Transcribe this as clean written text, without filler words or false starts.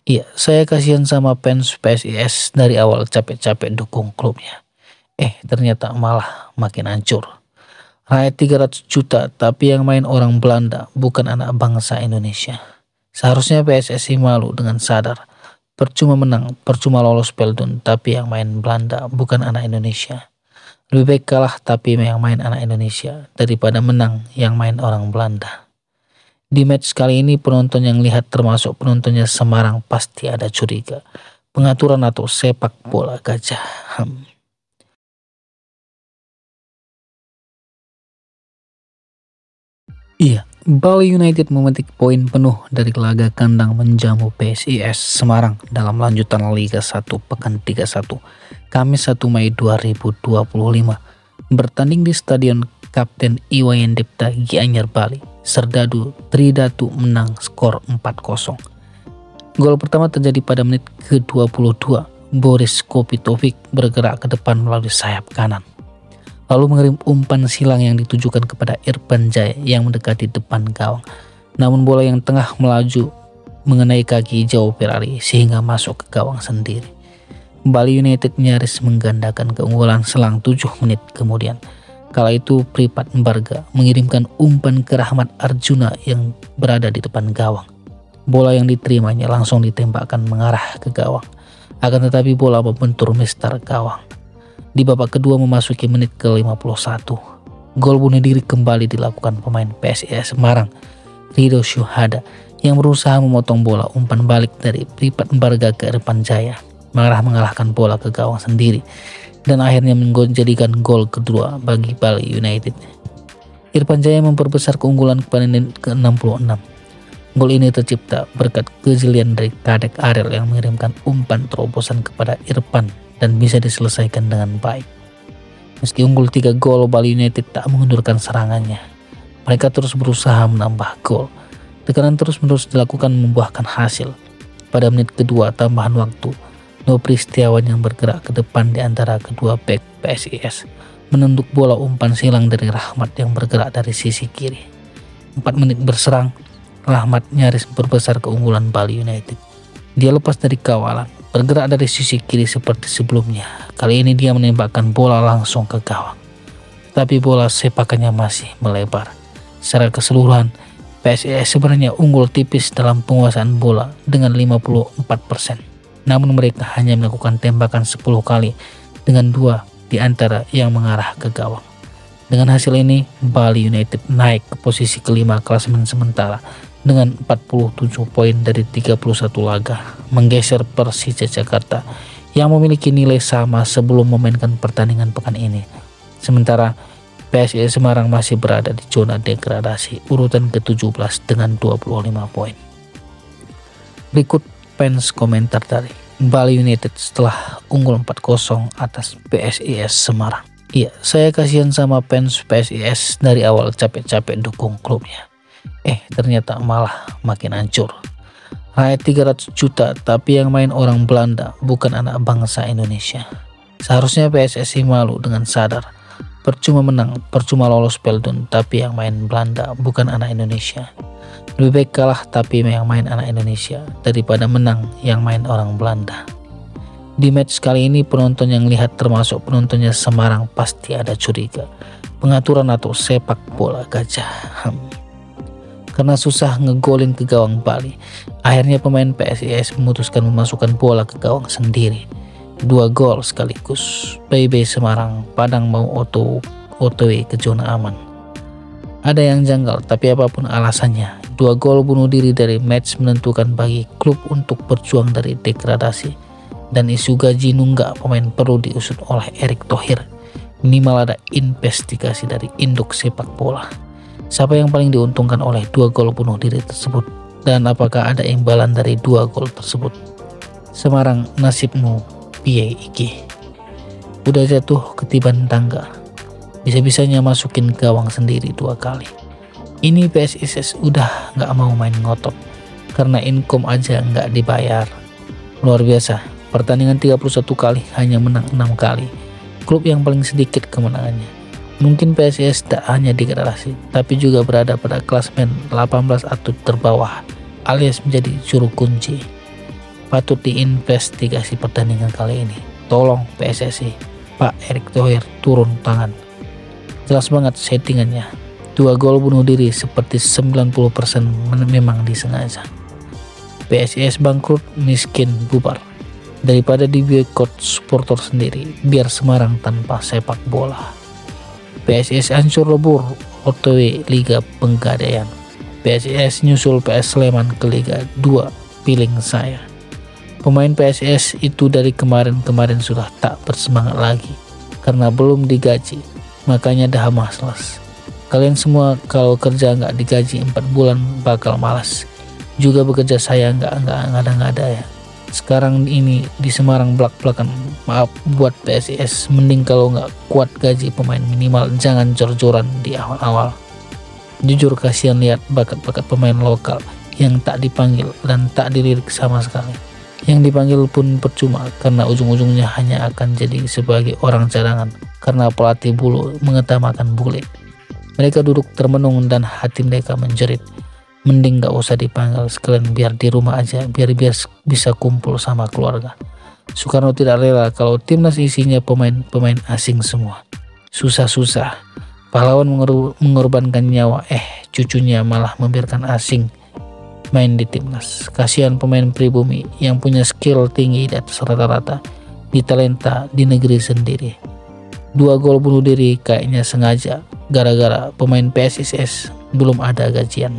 Iya, saya kasihan sama fans PSIS dari awal capek-capek dukung klubnya. Ternyata malah makin hancur. Rakyat 300 juta, tapi yang main orang Belanda, bukan anak bangsa Indonesia. Seharusnya PSSI malu dengan sadar. Percuma menang, percuma lolos Peldon, tapi yang main Belanda, bukan anak Indonesia. Lebih baik kalah tapi yang main anak Indonesia, daripada menang yang main orang Belanda. Di match kali ini penonton yang lihat termasuk penontonnya Semarang pasti ada curiga. Pengaturan atau sepak bola gajah. Iya, Bali United memetik poin penuh dari laga kandang menjamu PSIS Semarang dalam lanjutan Liga 1 Pekan 31, Kamis 1 Mei 2025. Bertanding di Stadion Kapten Iwayan Dipta Gianyar Bali, Serdadu Tridatu menang skor 4-0. Gol pertama terjadi pada menit ke-22. Boris Kopitovic bergerak ke depan melalui sayap kanan, lalu mengirim umpan silang yang ditujukan kepada Irfan Jaya yang mendekati depan gawang. Namun bola yang tengah melaju mengenai kaki jauh Ferrari sehingga masuk ke gawang sendiri. Bali United nyaris menggandakan keunggulan selang 7 menit kemudian. Kala itu Pripat Mbarga mengirimkan umpan ke Rahmat Arjuna yang berada di depan gawang. Bola yang diterimanya langsung ditembakkan mengarah ke gawang. Akan tetapi bola membentur mistar gawang. Di babak kedua memasuki menit ke-51, gol bunuh diri kembali dilakukan pemain PSIS Semarang, Rido Syuhada, yang berusaha memotong bola umpan balik dari Pripat Mbarga ke Irfan Jaya, mengalahkan bola ke gawang sendiri, dan akhirnya menjadikan gol kedua bagi Bali United. Irfan Jaya memperbesar keunggulan pada menit ke-66. Gol ini tercipta berkat kejelian dari Kadek Ariel yang mengirimkan umpan terobosan kepada Irfan dan bisa diselesaikan dengan baik. Meski unggul 3 gol, Bali United tak mengundurkan serangannya. Mereka terus berusaha menambah gol. Tekanan terus-menerus dilakukan membuahkan hasil. Pada menit kedua tambahan waktu, Nopri Setiawan yang bergerak ke depan di antara kedua bek PSIS menenduk bola umpan silang dari Rahmat yang bergerak dari sisi kiri. 4 menit berserang, Rahmat nyaris memperbesar keunggulan Bali United. Dia lepas dari kawalan, bergerak dari sisi kiri seperti sebelumnya. Kali ini dia menembakkan bola langsung ke gawang. Tapi bola sepakannya masih melebar. Secara keseluruhan, PSIS sebenarnya unggul tipis dalam penguasaan bola dengan 54%. Namun mereka hanya melakukan tembakan 10 kali dengan 2 di antara yang mengarah ke gawang. Dengan hasil ini, Bali United naik ke posisi kelima klasemen sementara dengan 47 poin dari 31 laga, menggeser Persija Jakarta yang memiliki nilai sama sebelum memainkan pertandingan pekan ini. Sementara PSIS Semarang masih berada di zona degradasi urutan ke-17 dengan 25 poin. Berikut fans komentar dari Bali United setelah unggul 4-0 atas PSIS Semarang. Iya, saya kasihan sama fans PSIS dari awal capek-capek dukung klubnya. Ternyata malah makin hancur. Rakyat 300 juta, tapi yang main orang Belanda, bukan anak bangsa Indonesia. Seharusnya PSSI malu dengan sadar. Percuma menang, percuma lolos Peldon, tapi yang main Belanda, bukan anak Indonesia. Lebih baik kalah tapi yang main anak Indonesia, daripada menang yang main orang Belanda. Di match kali ini penonton yang lihat termasuk penontonnya Semarang pasti ada curiga. Pengaturan atau sepak bola gajah. Karena susah ngegolin ke gawang Bali, akhirnya pemain PSIS memutuskan memasukkan bola ke gawang sendiri. 2 gol sekaligus. PB Semarang Padang mau OTW ke zona aman. Ada yang janggal, tapi apapun alasannya, 2 gol bunuh diri dari match menentukan bagi klub untuk berjuang dari degradasi. Dan isu gaji nunggak pemain perlu diusut oleh Erick Thohir. Minimal ada investigasi dari induk sepak bola. Siapa yang paling diuntungkan oleh 2 gol bunuh diri tersebut? Dan apakah ada imbalan dari 2 gol tersebut? Semarang, nasibmu piye iki? Udah jatuh ketiban tangga, bisa-bisanya masukin gawang sendiri 2 kali. Ini PSIS udah gak mau main ngotot, karena income aja gak dibayar. Luar biasa, pertandingan 31 kali hanya menang 6 kali. Klub yang paling sedikit kemenangannya. Mungkin PSIS tak hanya degradasi, tapi juga berada pada klasemen 18 atau terbawah, alias menjadi juru kunci. patut diinvestigasi pertandingan kali ini. Tolong PSSI, Pak Erick Thohir turun tangan. Jelas banget settingannya. 2 gol bunuh diri seperti 90% memang disengaja. PSIS bangkrut, miskin bubar. Daripada diboikot supporter sendiri, biar Semarang tanpa sepak bola. PSIS hancur lebur, OTW Liga Pegadaian. PSIS nyusul PS Sleman ke Liga 2, piling saya. Pemain PSIS itu dari kemarin sudah tak bersemangat lagi karena belum digaji, makanya dah malas. Kalian semua kalau kerja nggak digaji 4 bulan bakal malas. Juga bekerja saya nggak ngada-ngada ya. Sekarang ini di Semarang belak-belakan. Maaf buat PSIS, mending kalau nggak kuat gaji pemain minimal jangan jor-joran di awal-awal. Jujur kasihan lihat bakat-bakat pemain lokal yang tak dipanggil dan tak dilirik sama sekali. Yang dipanggil pun percuma karena ujung-ujungnya hanya akan jadi sebagai orang cadangan karena pelatih bulu mengutamakan bule. Mereka duduk termenung dan hati mereka menjerit. Mending gak usah dipanggil, sekalian biar di rumah aja, biar bisa kumpul sama keluarga. Soekarno tidak rela kalau timnas isinya pemain asing semua. Susah-susah pahlawan mengorbankan nyawa, cucunya malah membiarkan asing main di timnas. Kasihan pemain pribumi yang punya skill tinggi di atas rata-rata, di talenta di negeri sendiri. 2 gol bunuh diri kayaknya sengaja gara-gara pemain PSIS belum ada gajian.